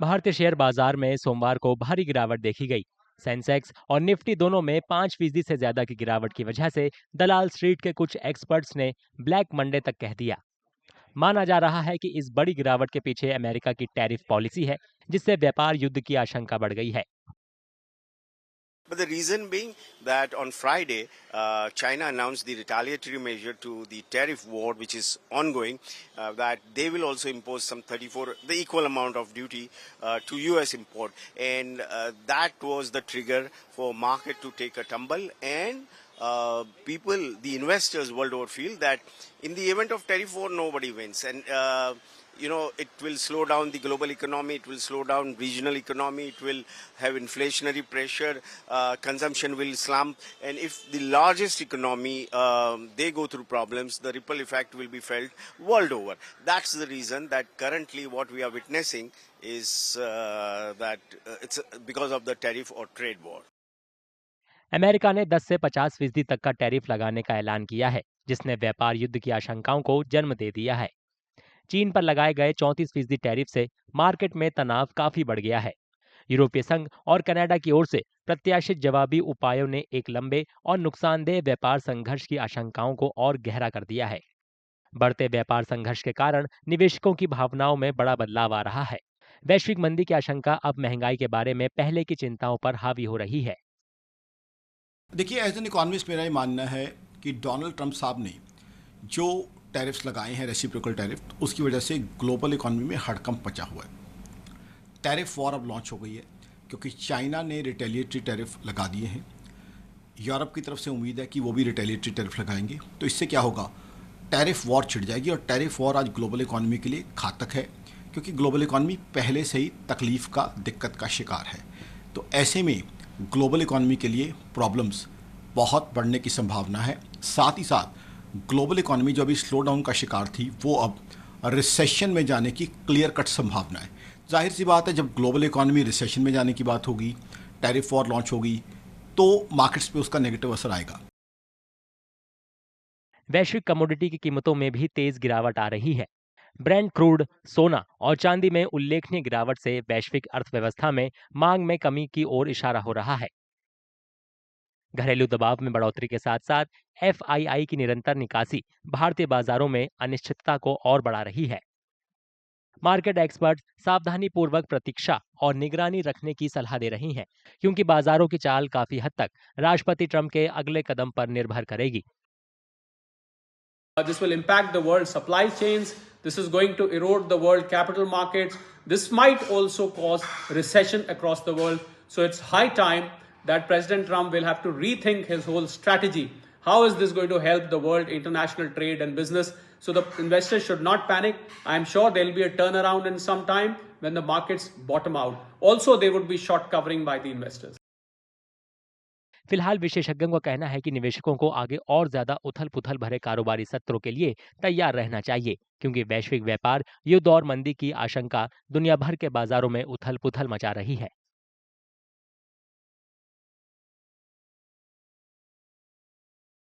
भारतीय शेयर बाजार में सोमवार को भारी गिरावट देखी गई। सेंसेक्स और निफ्टी दोनों में 5% से ज्यादा की गिरावट की वजह से दलाल स्ट्रीट के कुछ एक्सपर्ट्स ने ब्लैक मंडे तक कह दिया। माना जा रहा है कि इस बड़ी गिरावट के पीछे अमेरिका की टैरिफ पॉलिसी है, जिससे व्यापार युद्ध की आशंका बढ़ गई है। But the reason being that on Friday, China announced the retaliatory measure to the tariff war, which is ongoing, that they will also impose some 34, the equal amount of duty to U.S. import. And that was the trigger for market to take a tumble. And people, the investors world over feel that in the event of tariff war, nobody wins. And it will slow down the global economy, it will slow down regional economy, it will have inflationary pressure, consumption will slump, and if the largest economy, they go through problems, the ripple effect will be felt world over. That's the reason that currently what we are witnessing is that it's because of the tariff or trade war. America ने 10 से 50% तक का tariff लगाने का ऐलान किया है, जिसने व्यापार युद्ध की आशंकाओं को जन्म दे दिया है। चीन पर लगाए गए 34% टैरिफ से मार्केट में तनाव काफी बढ़ गया है। यूरोपीय संघ और कनाडा की ओर से प्रत्याशित जवाबी उपायों ने एक लंबे और नुकसानदेह व्यापार संघर्ष की आशंकाओं को और गहरा कर दिया है। बढ़ते व्यापार संघर्ष के कारण निवेशकों की भावनाओं में बड़ा बदलाव आ रहा है। वैश्विक मंदी की आशंका अब महंगाई के बारे में पहले की चिंताओं पर हावी हो रही है। देखिए, एज एन इकोनॉमिस्ट मेरा ये मानना है कि डोनाल्ड ट्रंप साहब ने जो टैरिफ्स लगाए हैं, रेसिप्रोकल टैरिफ, उसकी वजह से ग्लोबल इकोनॉमी में हड़कंप मचा हुआ है। टैरिफ वॉर अब लॉन्च हो गई है क्योंकि चाइना ने रिटेलिएटरी टैरिफ लगा दिए हैं। यूरोप की तरफ से उम्मीद है कि वो भी रिटेलिएटरी टैरिफ लगाएंगे, तो इससे क्या होगा, टैरिफ वॉर छिड़ जाएगी। और टैरिफ वॉर आज ग्लोबल इकोनॉमी के लिए घातक है क्योंकि ग्लोबल इकोनॉमी पहले से ही तकलीफ का, दिक्कत का शिकार है। तो ऐसे में ग्लोबल इकोनॉमी के लिए प्रॉब्लम्स बहुत बढ़ने की संभावना है। साथ ही साथ ग्लोबल इकोनॉमी जो अभी स्लो डाउन का शिकार थी, वो अब रिसेशन में जाने की क्लियर कट संभावना है। जाहिर सी बात है, जब ग्लोबल इकोनॉमी रिसेशन में जाने की बात होगी, टैरिफ वॉर लॉन्च होगी, तो मार्केट्स पे उसका नेगेटिव असर आएगा। वैश्विक कमोडिटी की कीमतों में भी तेज गिरावट आ रही है। ब्रेंट क्रूड, सोना और चांदी में उल्लेखनीय गिरावट से वैश्विक अर्थव्यवस्था में मांग में कमी की ओर इशारा हो रहा है। घरेलू दबाव में बढ़ोतरी के साथ साथ एफआईआई की निरंतर निकासी भारतीय बाजारों में अनिश्चितता को और बढ़ा रही है। मार्केट एक्सपर्ट सावधानी पूर्वक प्रतीक्षा और निगरानी रखने की सलाह दे रही हैं, क्योंकि बाजारों की चाल काफी हद तक राष्ट्रपति ट्रंप के अगले कदम पर निर्भर करेगी। This will impact the world supply chains. This is going to erode the world capital markets. This might also cause recession across the world. So it's high time that President Trump will have to rethink his whole strategy. How is this going to help the world, international trade and business? So the investors should not panic. I'm sure there will be a turnaround in some time when the markets bottom out. Also, they would be short covering by the investors. फिलहाल विशेषज्ञों का कहना है कि निवेशकों को आगे और ज्यादा उथल-पुथल भरे कारोबारी सत्रों के लिए तैयार रहना चाहिए, क्योंकि वैश्विक व्यापार युद्ध और मंदी की आशंका दुनिया भर के बाजारों में उथल-पुथल मचा रही है।